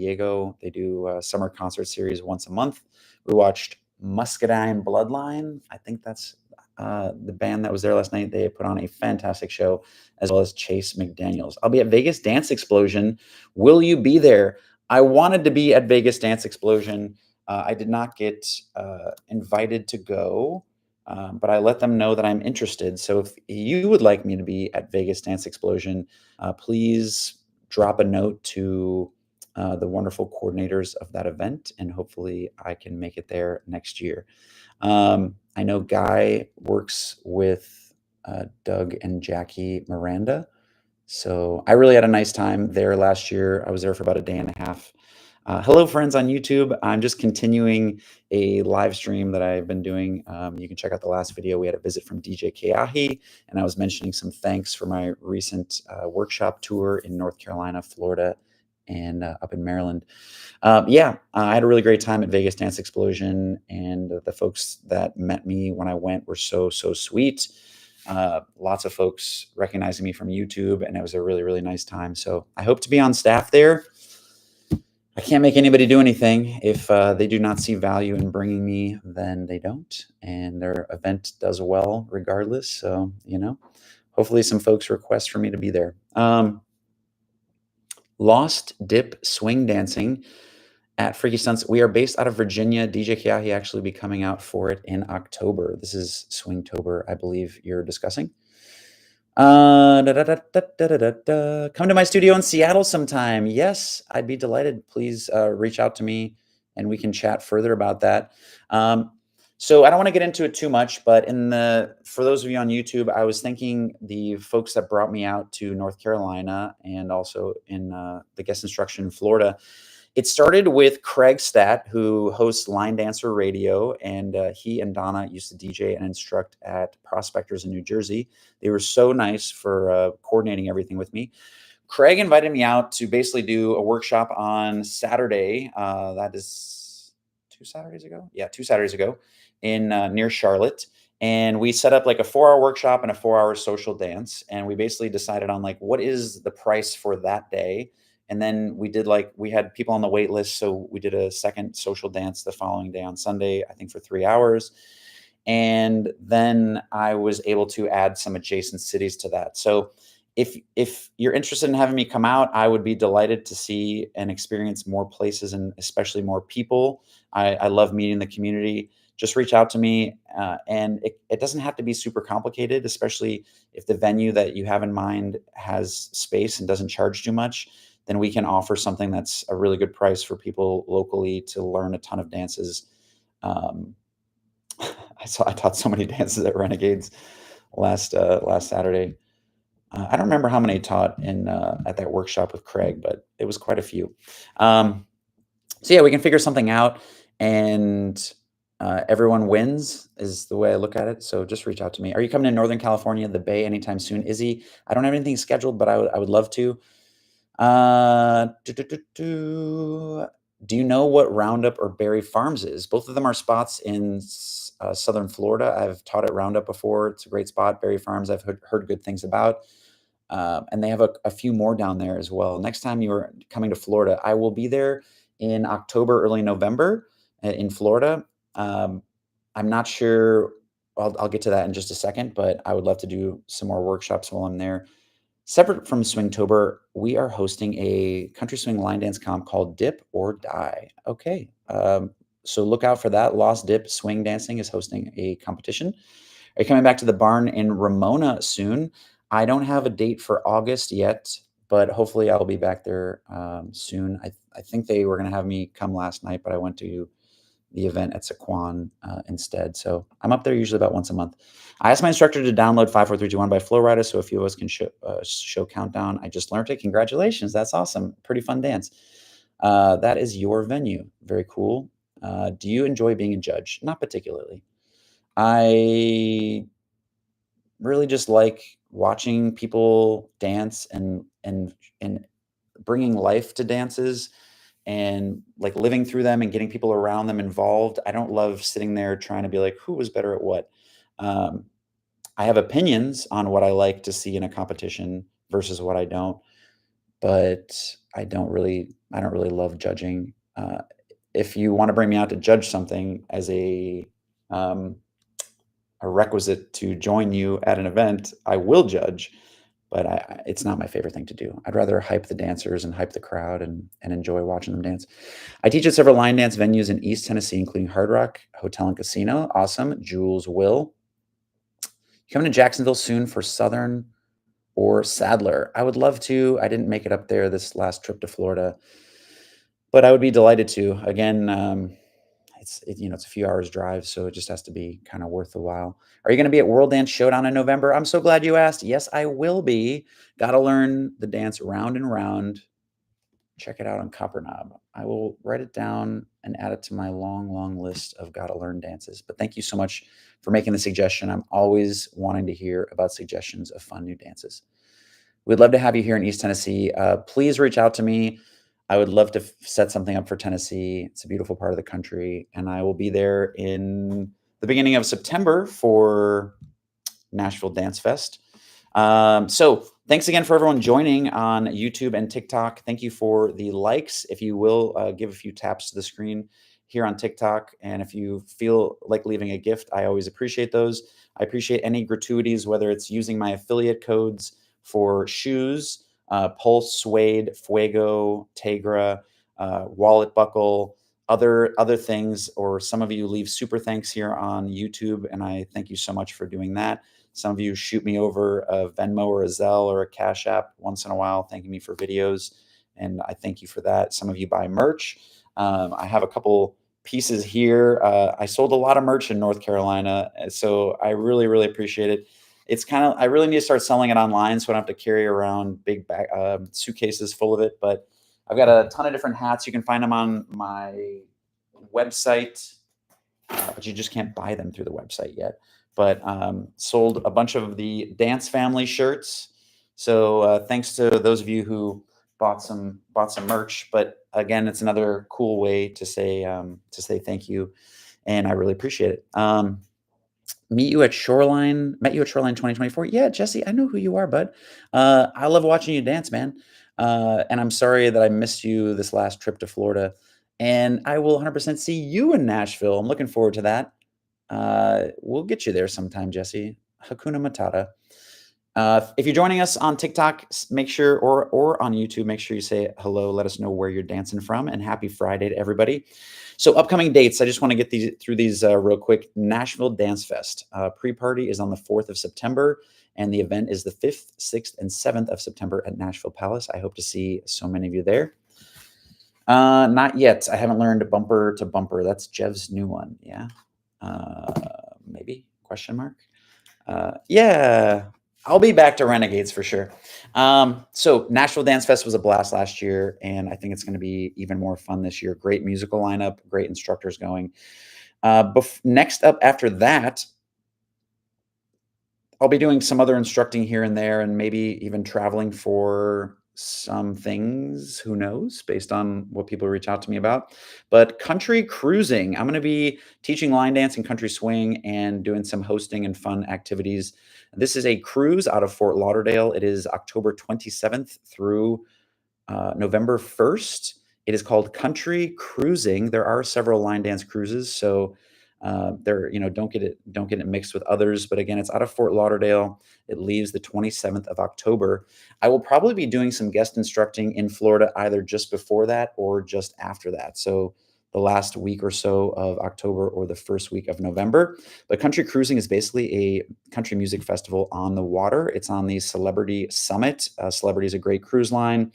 Diego. They do a summer concert series once a month. We watched Muscadine Bloodline. I think that's the band that was there last night. They put on a fantastic show, as well as Chase McDaniels. I'll be at Vegas Dance Explosion. Will you be there? I wanted to be at Vegas Dance Explosion. I did not get invited to go, but I let them know that I'm interested. So if you would like me to be at Vegas Dance Explosion, please drop a note to the wonderful coordinators of that event, and hopefully I can make it there next year. I know Guy works with Doug and Jackie Miranda. So I really had a nice time there last year. I was there for about a day and a half. Hello, friends on YouTube. I'm just continuing a live stream that I've been doing. You can check out the last video. We had a visit from DJ Keahi, and I was mentioning some thanks for my recent workshop tour in North Carolina, Florida, and up in Maryland. I had a really great time at Vegas Dance Explosion, and the folks that met me when I went were so sweet. Lots of folks recognizing me from YouTube, and it was a really, really nice time. So I hope to be on staff there. I can't make anybody do anything. If they do not see value in bringing me, then they don't, and their event does well regardless. So, hopefully some folks request for me to be there. Lost Dip Swing Dancing at Freaky Stunts. We are based out of Virginia. DJ Keahi actually be coming out for it in October. This is Swingtober, I believe you're discussing. Come to my studio in Seattle sometime. Yes, I'd be delighted. Please reach out to me and we can chat further about that. So I don't want to get into it too much, but for those of you on YouTube, I was thanking the folks that brought me out to North Carolina and also in the guest instruction in Florida. It started with Craig Statt, who hosts Line Dancer Radio, and he and Donna used to DJ and instruct at Prospectors in New Jersey. They were so nice for coordinating everything with me. Craig invited me out to basically do a workshop on Saturday. That is 2 Saturdays ago? Yeah, 2 Saturdays ago in near Charlotte. And we set up like a 4-hour workshop and a 4-hour social dance. And we basically decided on what is the price for that day. And then we had people on the wait list. So we did a second social dance the following day on Sunday, I think for 3 hours. And then I was able to add some adjacent cities to that. So if you're interested in having me come out, I would be delighted to see and experience more places and especially more people. I love meeting the community. Just reach out to me. And it doesn't have to be super complicated, especially if the venue that you have in mind has space and doesn't charge too much. Then we can offer something that's a really good price for people locally to learn a ton of dances. I taught so many dances at Renegades last Saturday. I don't remember how many I taught at that workshop with Craig, but it was quite a few. So yeah, we can figure something out, and everyone wins is the way I look at it. So just reach out to me. Are you coming to Northern California, the Bay, anytime soon? Izzy, I don't have anything scheduled, but I would love to. Do you know what Roundup or Berry Farms is? Both of them are spots in southern Florida. I've taught at Roundup before. It's a great spot. Berry Farms, I've heard good things about. And they have a few more down there as well. Next time you are coming to Florida, I will be there in October, early November in Florida. I'm not sure. I'll get to that in just a second, but I would love to do some more workshops while I'm there. Separate from Swingtober, we are hosting a country swing line dance comp called Dip or Die. Okay. So look out for that. Lost Dip Swing Dancing is hosting a competition. Are you coming back to the barn in Ramona soon? I don't have a date for August yet, but hopefully I'll be back there soon. I think they were going to have me come last night, but I went to the event at Sequan instead. So I'm up there usually about once a month. I asked my instructor to download 54321 by Flowrider so a few of us can show Countdown. I just learned it. Congratulations. That's awesome. Pretty fun dance. That is your venue. Very cool. Do you enjoy being a judge? Not particularly. I really just like watching people dance and bringing life to dances and like living through them and getting people around them involved. I don't love sitting there trying to be like, who was better at what? I have opinions on what I like to see in a competition versus what I don't. but I don't really love judging. If you want to bring me out to judge something as a requisite to join you at an event, I will judge, but it's not my favorite thing to do. I'd rather hype the dancers and hype the crowd and enjoy watching them dance. I teach at several line dance venues in East Tennessee, including Hard Rock Hotel and Casino. Awesome. Jules Will. Coming to Jacksonville soon for Southern or Sadler. I would love to. I didn't make it up there this last trip to Florida, but I would be delighted to. Again, it's a few hours drive, so it just has to be kind of worth the while. Are you going to be at World Dance Showdown in November? I'm so glad you asked. Yes, I will be. Got to learn the dance round and round. Check it out on Copper Knob. I will write it down and add it to my long, long list of gotta learn dances. But thank you so much for making the suggestion. I'm always wanting to hear about suggestions of fun new dances. We'd love to have you here in East Tennessee. Please reach out to me. I would love to set something up for Tennessee. It's a beautiful part of the country, and I will be there in the beginning of September for Nashville Dance Fest. So thanks again for everyone joining on YouTube and TikTok. Thank you for the likes. If you will give a few taps to the screen here on TikTok, and if you feel like leaving a gift, I always appreciate those. I appreciate any gratuities, whether it's using my affiliate codes for shoes, Pulse, Suede, Fuego, Tegra, Wallet Buckle, other things, or some of you leave super thanks here on YouTube, and I thank you so much for doing that. Some of you shoot me over a Venmo or a Zelle or a Cash App once in a while, thanking me for videos, and I thank you for that. Some of you buy merch. I have a couple pieces here. I sold a lot of merch in North Carolina, so I really, really appreciate it. It's I really need to start selling it online so I don't have to carry around big suitcases full of it, but I've got a ton of different hats. You can find them on my website, but you just can't buy them through the website yet. But sold a bunch of the Dance Family shirts. So thanks to those of you who bought some merch. But again, it's another cool way to say thank you, and I really appreciate it. Met you at Shoreline 2024. Yeah, Jesse, I know who you are, bud. I love watching you dance, man. And I'm sorry that I missed you this last trip to Florida. And I will 100% see you in Nashville. I'm looking forward to that. We'll get you there sometime, Jesse. Hakuna Matata. If you're joining us on TikTok, make sure, or on YouTube, make sure you say hello. Let us know where you're dancing from, and happy Friday to everybody. So upcoming dates, I just want to get through these real quick. Nashville Dance Fest. Pre-party is on the 4th of September, and the event is the 5th, 6th, and 7th of September at Nashville Palace. I hope to see so many of you there. Not yet. I haven't learned Bumper to Bumper. That's Jev's new one. Yeah. Maybe? Question mark. Yeah. I'll be back to Renegades for sure. So Nashville Dance Fest was a blast last year, and I think it's going to be even more fun this year. Great musical lineup, great instructors going. Next up after that, I'll be doing some other instructing here and there, and maybe even traveling for some things, who knows, based on what people reach out to me about. But country cruising, I'm going to be teaching line dance and country swing and doing some hosting and fun activities. This is a cruise out of Fort Lauderdale. It is October 27th through November 1st. It is called Country Cruising. There are several line dance cruises, so don't get it mixed with others. But again, it's out of Fort Lauderdale. It leaves the 27th of October. I will probably be doing some guest instructing in Florida either just before that or just after that. So the last week or so of October or the first week of November. But Country Cruising is basically a country music festival on the water. It's on the Celebrity Summit. Celebrity is a great cruise line.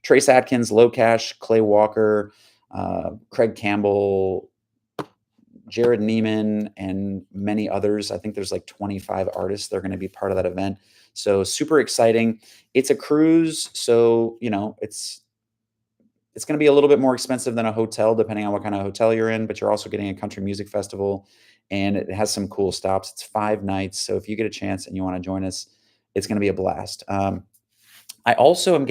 Trace Atkins, Low Cash, Clay Walker, Craig Campbell, Jared Neiman, and many others. I think there's like 25 artists that are going to be part of that event. So super exciting. It's a cruise, so it's going to be a little bit more expensive than a hotel, depending on what kind of hotel you're in, but you're also getting a country music festival, and it has some cool stops. It's 5 nights, so if you get a chance and you want to join us, it's going to be a blast. I also am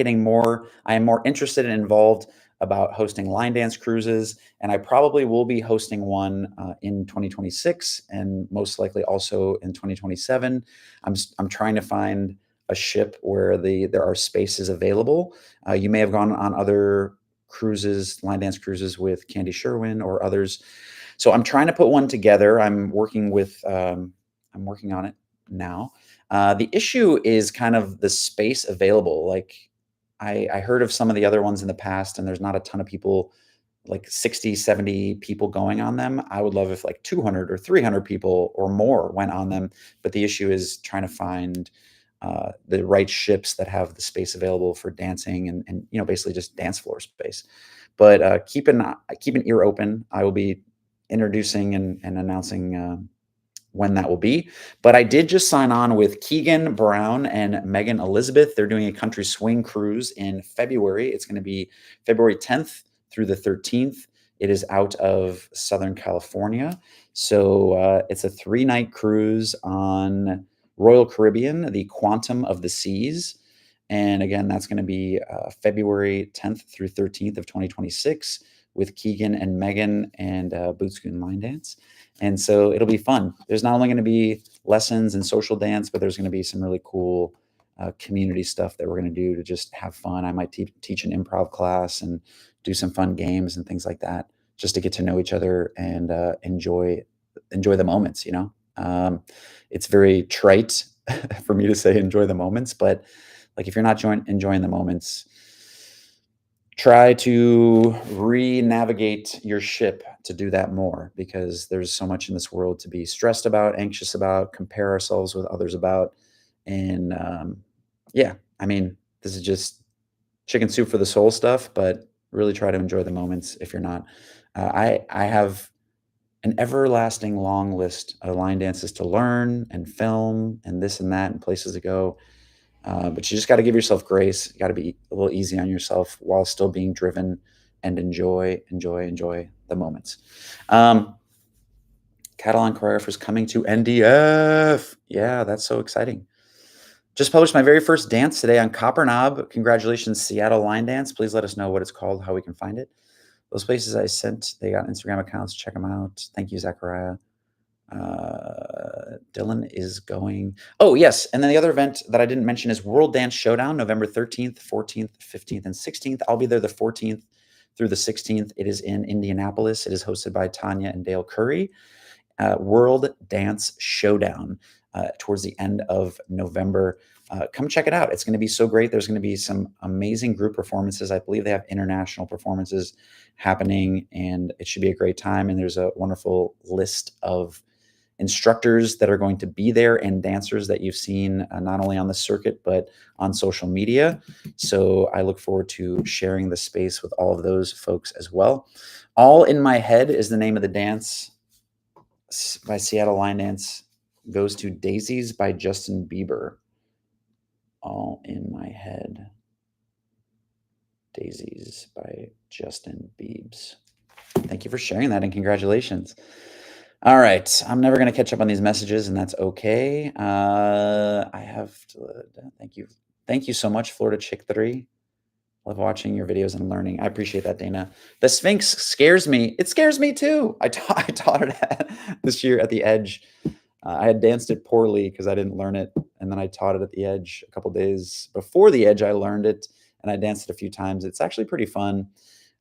I am more interested and involved about hosting line dance cruises, and I probably will be hosting one in 2026 and most likely also in 2027. I'm trying to find a ship where there are spaces available. You may have gone on other cruises, line dance cruises with Candy Sherwin or others. So I'm trying to put one together. I'm working on it now. The issue is kind of the space available. Like I heard of some of the other ones in the past, and there's not a ton of people, like 60, 70 people going on them. I would love if like 200 or 300 people or more went on them. But the issue is trying to find the right ships that have the space available for dancing and basically just dance floor space. But keep an ear open. I will be introducing and announcing when that will be. But I did just sign on with Keegan Brown and Megan Elizabeth. They're doing a country swing cruise in February. It's going to be February 10th through the 13th. It is out of Southern California. So it's a 3-night cruise on Royal Caribbean, the Quantum of the Seas. And again, that's going to be February 10th through 13th of 2026 with Keegan and Megan and BootScootin Line Dance. And so it'll be fun. There's not only going to be lessons and social dance, but there's going to be some really cool community stuff that we're going to do to just have fun. I might teach an improv class and do some fun games and things like that, just to get to know each other and enjoy the moments. It's very trite for me to say enjoy the moments, but like if you're not enjoying the moments, try to re-navigate your ship to do that more, because there's so much in this world to be stressed about, anxious about, compare ourselves with others about. And yeah, I mean, this is just chicken soup for the soul stuff, but really try to enjoy the moments if you're not. I have an everlasting long list of line dances to learn and film and this and that and places to go. But you just got to give yourself grace. You got to be a little easy on yourself while still being driven and enjoy the moments. Catalan choreographers coming to NDF. Yeah, that's so exciting. Just published my very first dance today on Copper Knob. Congratulations, Seattle Line Dance. Please let us know what it's called, how we can find it. Those places I sent, they got Instagram accounts. Check them out. Thank you, Zachariah. Dylan is going. Oh, yes. And then the other event that I didn't mention is World Dance Showdown, November 13th, 14th, 15th, and 16th. I'll be there the 14th through the 16th. It is in Indianapolis. It is hosted by Tanya and Dale Curry. World Dance Showdown towards the end of November. Come check it out. It's going to be so great. There's going to be some amazing group performances. I believe they have international performances happening, and it should be a great time. And there's a wonderful list of instructors that are going to be there and dancers that you've seen not only on the circuit but on social media. So I look forward to sharing the space with all of those folks as well. All in My Head is the name of the dance by Seattle Line Dance. Goes to Daisies by Justin Bieber. All in My Head. Daisies by Justin Biebs. Thank you for sharing that, and congratulations. All right. I'm never going to catch up on these messages, and that's okay. I have to thank you. Thank you so much, Florida Chick 3. Love watching your videos and learning. I appreciate that, Dana. The Sphinx scares me. It scares me too. I taught it this year at the Edge. I had danced it poorly because I didn't learn it. And then I taught it at the Edge a couple days before the Edge. I learned it and I danced it a few times. It's actually pretty fun.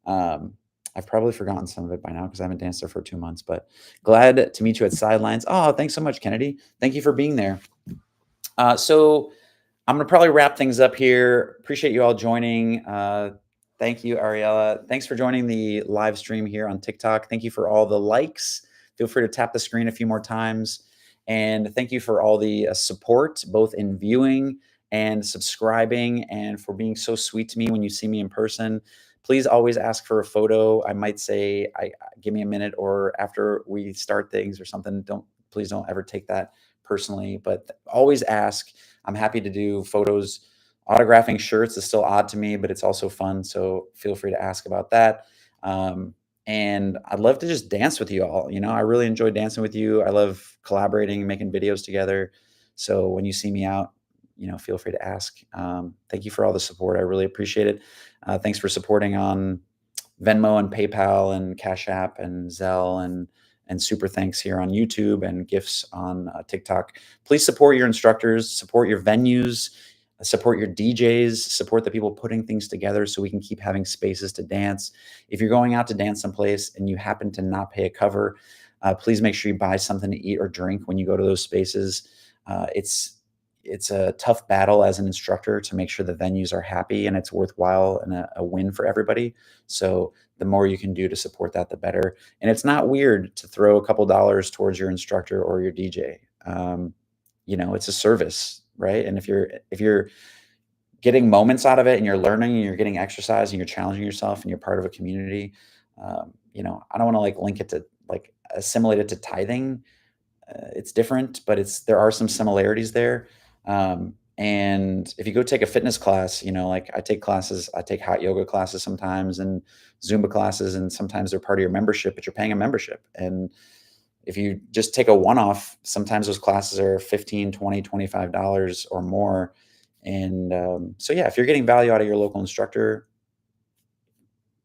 I've probably forgotten some of it by now because I haven't danced there for 2 months, but glad to meet you at Sidelines. Oh, thanks so much, Kennedy. Thank you for being there. So I'm going to probably wrap things up here. Appreciate you all joining. Thank you, Ariella. Thanks for joining the live stream here on TikTok. Thank you for all the likes. Feel free to tap the screen a few more times. And thank you for all the support, both in viewing and subscribing, and for being so sweet to me when you see me in person. Please always ask for a photo. I might say, give me a minute, or after we start things or something. Please don't ever take that personally, but always ask. I'm happy to do photos. Autographing shirts is still odd to me, but it's also fun. So feel free to ask about that. And I'd love to just dance with you all. I really enjoy dancing with you. I love collaborating and making videos together. So when you see me out, feel free to ask. Thank you for all the support. I really appreciate it. Thanks for supporting on Venmo and PayPal and Cash App and Zelle, and super thanks here on YouTube and gifts on TikTok. Please support your instructors, support your venues. Support your DJs, support the people putting things together so we can keep having spaces to dance. If you're going out to dance someplace and you happen to not pay a cover, please make sure you buy something to eat or drink when you go to those spaces. It's a tough battle as an instructor to make sure the venues are happy and it's worthwhile and a win for everybody. So the more you can do to support that, the better. And it's not weird to throw a couple dollars towards your instructor or your DJ. It's a service, right? And if you're getting moments out of it and you're learning and you're getting exercise and you're challenging yourself and you're part of a community, I don't want to like link it to like assimilate it to tithing. It's different, but there are some similarities there. And if you go take a fitness class, like I take hot yoga classes sometimes and Zumba classes, and sometimes they're part of your membership, but you're paying a membership. And if you just take a one-off, sometimes those classes are $15, $20, $25 or more. And so, yeah, if you're getting value out of your local instructor,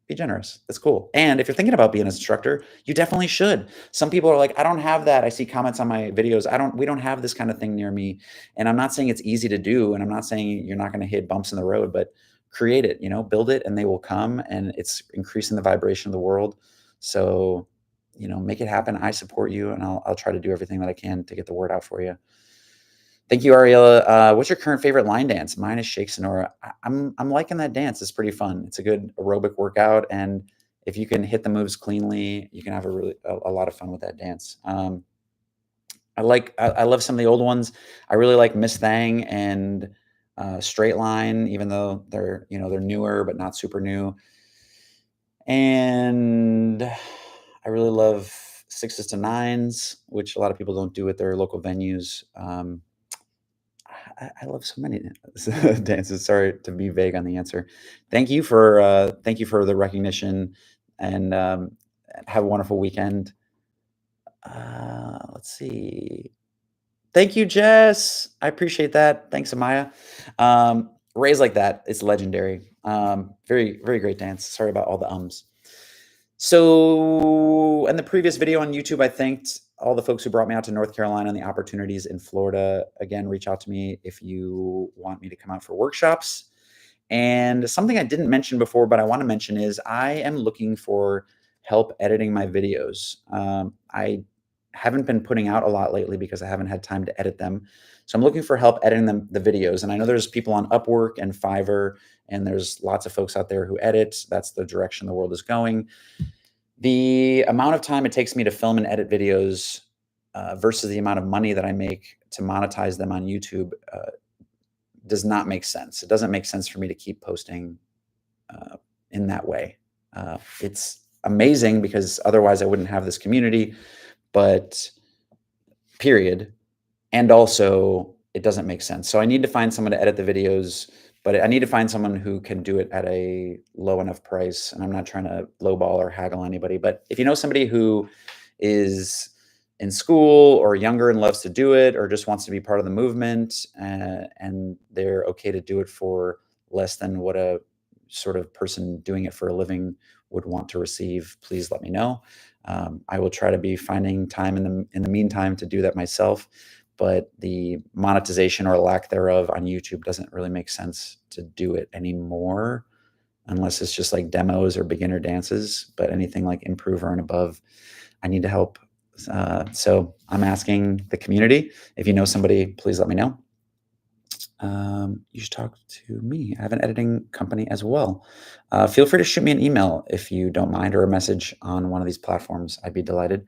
be generous. That's cool. And if you're thinking about being an instructor, you definitely should. Some people are like, I don't have that. I see comments on my videos. We don't have this kind of thing near me. And I'm not saying it's easy to do. And I'm not saying you're not going to hit bumps in the road, but create it, build it and they will come, and it's increasing the vibration of the world. So, make it happen. I support you, and I'll try to do everything that I can to get the word out for you. Thank you, Ariella. What's your current favorite line dance? Mine is Shake Sonora. I'm liking that dance. It's pretty fun. It's a good aerobic workout, and if you can hit the moves cleanly, you can have a lot of fun with that dance. I love some of the old ones. I really like Miss Thang and Straight Line, even though they're newer but not super new. And I really love 6s to 9s, which a lot of people don't do at their local venues. I love so many dances. Sorry to be vague on the answer. Thank you for the recognition, and have a wonderful weekend. Let's see. Thank you, Jess. I appreciate that. Thanks, Amaya. Raised like that, it's legendary. Very, very great dance. Sorry about all the ums. So in the previous video on YouTube, I thanked all the folks who brought me out to North Carolina and the opportunities in Florida. Again, reach out to me if you want me to come out for workshops. And something I didn't mention before, but I want to mention is I am looking for help editing my videos. I haven't been putting out a lot lately because I haven't had time to edit them. So I'm looking for help editing the videos. And I know there's people on Upwork and Fiverr, and there's lots of folks out there who edit. That's the direction the world is going. The amount of time it takes me to film and edit videos versus the amount of money that I make to monetize them on YouTube does not make sense. It doesn't make sense for me to keep posting in that way. It's amazing because otherwise I wouldn't have this community, but period. And also it doesn't make sense. So I need to find someone to edit the videos, but I need to find someone who can do it at a low enough price. And I'm not trying to lowball or haggle anybody, but if you know somebody who is in school or younger and loves to do it, or just wants to be part of the movement, and they're okay to do it for less than what a sort of person doing it for a living would want to receive, please let me know. I will try to be finding time in the meantime to do that myself, but the monetization or lack thereof on YouTube doesn't really make sense to do it anymore, unless it's just like demos or beginner dances. But anything like improver and above, I need to help. So I'm asking the community, if you know somebody, please let me know. You should talk to me. I have an editing company as well. Feel free to shoot me an email if you don't mind, or a message on one of these platforms. I'd be delighted.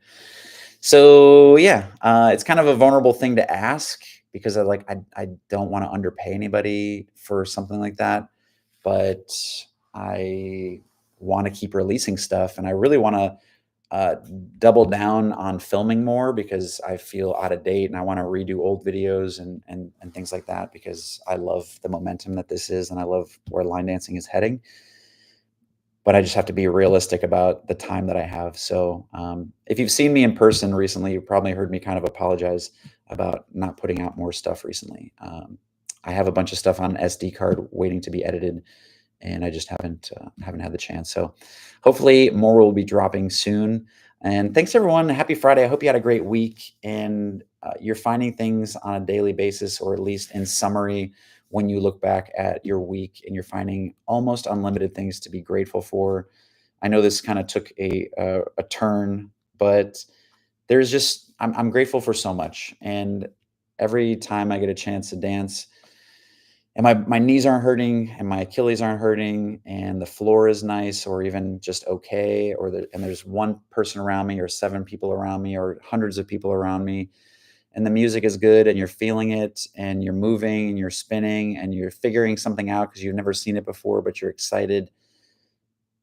So yeah, it's kind of a vulnerable thing to ask because I don't want to underpay anybody for something like that, but I want to keep releasing stuff, and I really want to double down on filming more because I feel out of date, and I want to redo old videos and things like that because I love the momentum that this is, and I love where line dancing is heading. But I just have to be realistic about the time that I have. So if you've seen me in person recently, you've probably heard me kind of apologize about not putting out more stuff recently. I have a bunch of stuff on SD card waiting to be edited, and I just haven't had the chance. So hopefully more will be dropping soon. And thanks everyone. Happy Friday. I hope you had a great week, and you're finding things on a daily basis, or at least in summary, when you look back at your week and you're finding almost unlimited things to be grateful for. I know this kind of took a turn, but there's just I'm grateful for so much. And every time I get a chance to dance, and my knees aren't hurting and my Achilles aren't hurting and the floor is nice or even just okay, and there's one person around me or 7 people around me or hundreds of people around me, and the music is good and you're feeling it and you're moving and you're spinning and you're figuring something out because you've never seen it before, but you're excited.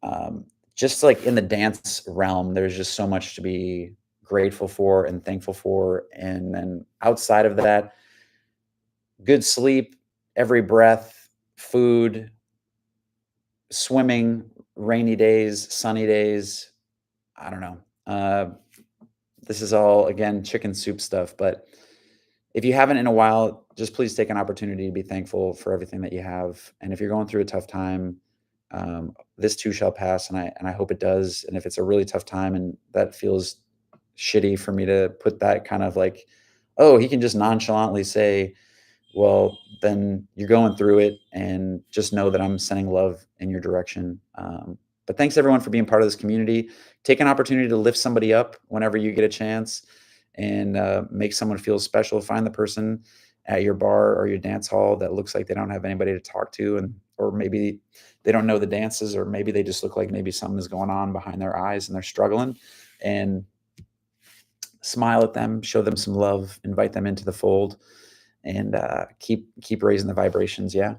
Um, just like in the dance realm, there's just so much to be grateful for and thankful for. And then outside of that, good sleep, every breath, food, swimming, rainy days, sunny days. I don't know. This is all, again, chicken soup stuff. But if you haven't in a while, just please take an opportunity to be thankful for everything that you have. And if you're going through a tough time, this too shall pass. And I hope it does. And if it's a really tough time and that feels shitty for me to put that kind of like, oh, he can just nonchalantly say, well, then you're going through it, and just know that I'm sending love in your direction. But thanks everyone for being part of this community. Take an opportunity to lift somebody up whenever you get a chance, and make someone feel special. Find the person at your bar or your dance hall that looks like they don't have anybody to talk to, or maybe they don't know the dances, or maybe they just look like maybe something is going on behind their eyes and they're struggling. And smile at them, show them some love, invite them into the fold, and keep raising the vibrations. Yeah.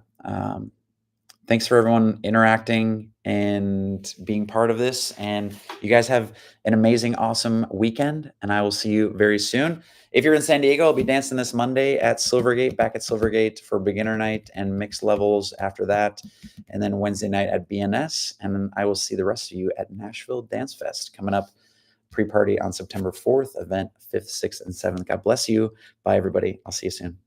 Thanks for everyone interacting and being part of this. And you guys have an amazing, awesome weekend. And I will see you very soon. If you're in San Diego, I'll be dancing this Monday at Silvergate, back at Silvergate for beginner night and mixed levels after that. And then Wednesday night at BNS. And then I will see the rest of you at Nashville Dance Fest coming up, pre-party on September 4th, event 5th, 6th, and 7th. God bless you. Bye, everybody. I'll see you soon.